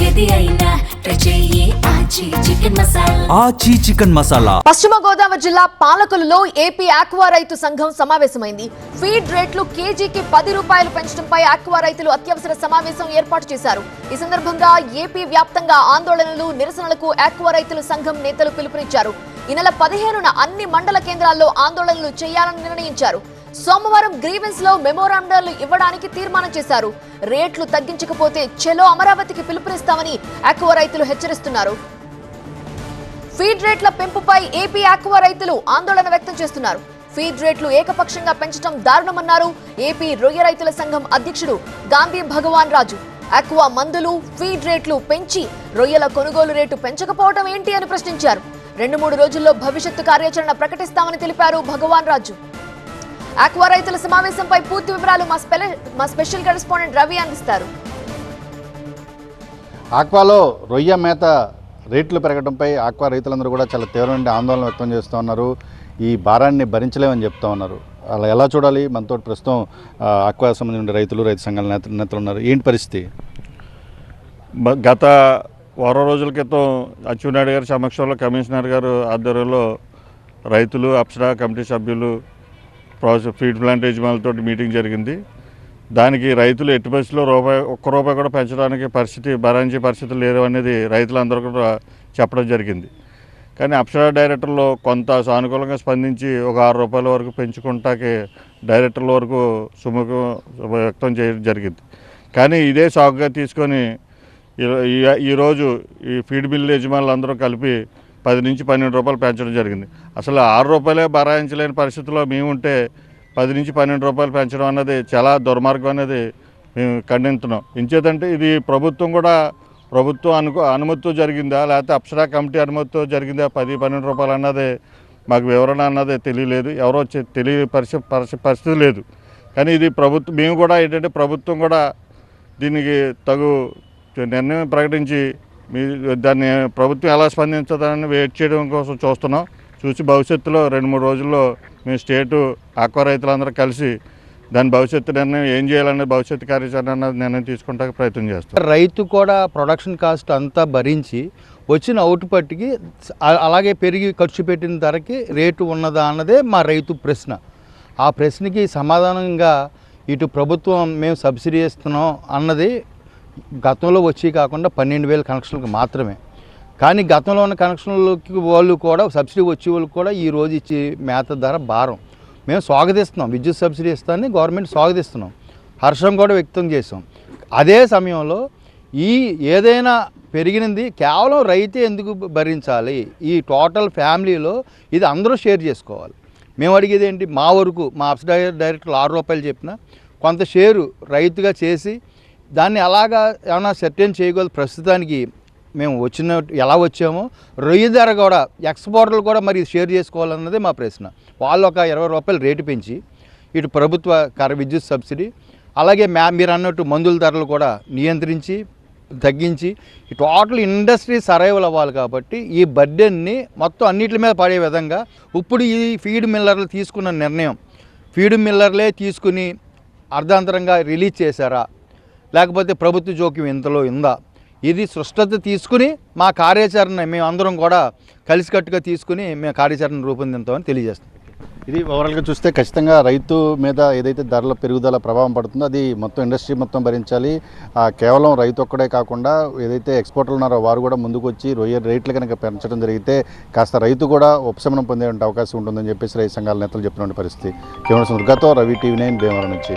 ఏది అయినా చెయ్యి ఆచి చికెన్ మసాలా. పశ్చిమ గోదావరి జిల్లా పాలకొల్లులో ఏపీ ఆక్వా రైతు సంఘం సమావేశమైంది. ఫీడ్ రేట్లు కేజీకి 10 రూపాయలు పెంచడంపై ఆక్వా రైతులు అత్యవసర సమావేశం ఏర్పాటు చేశారు. ఈ సందర్భంగా ఏపీ వ్యాప్తంగా ఆందోళనలు, నిరసనలకు ఆక్వా రైతుల సంఘం నేతలు పిలుపునిచ్చారు. ఈ నెల 15న అన్ని మండల కేంద్రాల్లో ఆందోళనలు చేయాలని నిర్ణయించారు. సోమవారం గ్రీవెన్స్ లో మెమోరాండాలు ఇవ్వడానికి తీర్మానం చేశారు. రేట్లు తగ్గించకపోతే చెలో అమరావతికి పిలుపునిస్తామని ఆక్వా రైతులు హెచ్చరిస్తున్నారు. ఫీడ్ రేట్ల పెంపుపై ఏపీ ఆక్వా రైతులు ఆందోళన వ్యక్తం చేస్తున్నారు. ఫీడ్ రేట్లు ఏకపక్షంగా పెంచడం దారుణమన్నారు ఏపీ రొయ్య రైతుల సంఘం అధ్యక్షుడు గాంధీ భగవాన్ రాజు. ఆక్వా మందులు, ఫీడ్ రేట్లు పెంచి రొయ్యల కొనుగోలు రేటు పెంచకపోవడం ఏంటి అని ప్రశ్నించారు. 2-3 రోజుల్లో భవిష్యత్తు కార్యాచరణ ప్రకటిస్తామని తెలిపారు భగవాన్ రాజు. ఆక్వా రైతుల సమావేశంపై పూర్తి వివరాలు మా స్పెషల్ కరెస్పాండెంట్ రవి అందిస్తారు. ఆక్వాలో రొయ్య మేత రేట్లు పెరగడంపై ఆక్వా రైతులందరూ కూడా చాలా తీవ్రమైన ఆందోళన వ్యక్తం చేస్తూ ఉన్నారు. ఈ భారాన్ని భరించలేమని చెప్తా ఉన్నారు. అలా ఎలా చూడాలి? మనతో ప్రస్తుతం ఆక్వా సంబంధించిన రైతు సంఘాల నేతలు ఉన్నారు. ఏంటి పరిస్థితి? గత వారం రోజుల క్రితం అచ్చెన్నాయుడు గారి సమక్షంలో కమిషనర్ గారు ఆధ్వర్యంలో రైతులు, అప్సరా కమిటీ సభ్యులు, ఫీడ్ ప్లాంట్ యజమానులతో మీటింగ్ జరిగింది. దానికి రైతులు ఎట్టి పరిస్థితుల్లో ఒక్క రూపాయి కూడా పెంచడానికి భరించే పరిస్థితులు లేవు అనేది రైతులందరూ కూడా చెప్పడం జరిగింది. కానీ అప్సరా డైరెక్టర్లు కొంత సానుకూలంగా స్పందించి ఒక 6 రూపాయల వరకు పెంచుకుంటాకి డైరెక్టర్ల వరకు సుముఖం వ్యక్తం చేయడం జరిగింది. కానీ ఇదే సాకుగా తీసుకొని ఈరోజు ఈ ఫీడ్ మిల్ యజమానులు అందరూ కలిపి 10 నుంచి 12 రూపాయలు పెంచడం జరిగింది. అసలు 6 రూపాయలే భరాయించలేని పరిస్థితిలో మేము ఉంటే 10 నుంచి 12 రూపాయలు పెంచడం అన్నది చాలా దుర్మార్గం అనేది మేము ఖండిస్తున్నాం. ఇంచేతంటే ఇది ప్రభుత్వం అనుమతితో జరిగిందా, లేకపోతే అప్సరా కమిటీ అనుమతితో జరిగిందా 10-12 రూపాయలు అన్నది మాకు వివరణ అన్నది తెలియలేదు. ఎవరో పరిస్థితి లేదు. కానీ ఇది మేము కూడా ఏంటంటే ప్రభుత్వం కూడా దీనికి తగు నిర్ణయం ప్రకటించి దాన్ని ప్రభుత్వం ఎలా స్పందించదని వెయిట్ చేయడం కోసం చూస్తున్నాం. చూసి భవిష్యత్తులో 2-3 రోజుల్లో మేము స్టేటు ఆక్వా రైతులందరూ కలిసి దాని భవిష్యత్తు నిర్ణయం ఏం చేయాలనే భవిష్యత్తు కార్యాచరణ నిర్ణయం తీసుకుంటానికి ప్రయత్నం చేస్తాం. రైతు కూడా ప్రొడక్షన్ కాస్ట్ అంతా భరించి వచ్చిన అవుట్పుట్కి అలాగే పెరిగి ఖర్చు పెట్టిన ధరకి రేటు ఉన్నదా అన్నదే మా రైతు ప్రశ్న. ఆ ప్రశ్నకి సమాధానంగా ఇటు ప్రభుత్వం మేము సబ్సిడీ ఇస్తున్నాం అన్నది గతంలో వచ్చి కాకుండా 12,000 కనెక్షన్లకు మాత్రమే. కానీ గతంలో ఉన్న కనెక్షన్లకి వాళ్ళు కూడా సబ్సిడీ వచ్చే వాళ్ళు కూడా ఈరోజు ఇచ్చే మేత ధర భారం. మేము స్వాగతిస్తున్నాం. విద్యుత్ సబ్సిడీ ఇస్తానని గవర్నమెంట్ స్వాగతిస్తున్నాం, హర్షం కూడా వ్యక్తం చేసాం. అదే సమయంలో ఏదైనా పెరిగినది కేవలం రైతే ఎందుకు భరించాలి? ఈ టోటల్ ఫ్యామిలీలో ఇది అందరూ షేర్ చేసుకోవాలి. మేము అడిగేది ఏంటి? మా వరకు మా అప్సరా డైరెక్టర్లు 6 రూపాయలు చెప్పినా కొంత షేరు రైతుగా చేసి దాన్ని అలాగా ఏమైనా సెర్టైన్ చేయగలదు. ప్రస్తుతానికి మేము ఎలా వచ్చామో రొయ్య ధర కూడా ఎక్స్పోర్టర్లు కూడా మరి షేర్ చేసుకోవాలన్నదే మా ప్రశ్న. వాళ్ళు ఒక 20 రూపాయలు రేటు పెంచి ఇటు ప్రభుత్వ విద్యుత్ సబ్సిడీ అలాగే మీరు అన్నట్టు మందుల ధరలు కూడా నియంత్రించి తగ్గించి ఈ టోటల్ ఇండస్ట్రీ సరైవల్ అవ్వాలి. కాబట్టి ఈ బడ్డెన్ని మొత్తం అన్నిటి మీద పడే విధంగా ఇప్పుడు ఈ ఫీడ్ మిల్లర్లు తీసుకున్న నిర్ణయం, ఫీడ్ మిల్లర్లే తీసుకుని అర్ధాంతరంగా రిలీజ్ చేశారా, లేకపోతే ప్రభుత్వ జోక్యం ఇంతలో ఉందా? ఇది స్పష్టత తీసుకుని మా కార్యాచరణ మేము అందరం కూడా కలిసికట్టుగా తీసుకుని మేము కార్యాచరణ రూపొందించామని తెలియజేస్తాం. ఇది ఓవరాల్గా చూస్తే ఖచ్చితంగా రైతు మీద ఏదైతే ధరల పెరుగుదల ప్రభావం పడుతుందో అది మొత్తం ఇండస్ట్రీ మొత్తం భరించాలి. కేవలం రైతు ఒక్కడే కాకుండా ఏదైతే ఎక్స్పోర్టర్లు ఉన్నారో వారు కూడా ముందుకు వచ్చి రొయ్య రేట్లు కనుక పెంచడం జరిగితే కాస్త రైతు కూడా ఉపశమనం పొందే అవకాశం ఉంటుందని చెప్పేసి రైతు సంఘాల నేతలు చెప్పిన పరిస్థితి. కేవలం దుర్గాతో రవి టీవీ 9 భీమవరం నుంచి.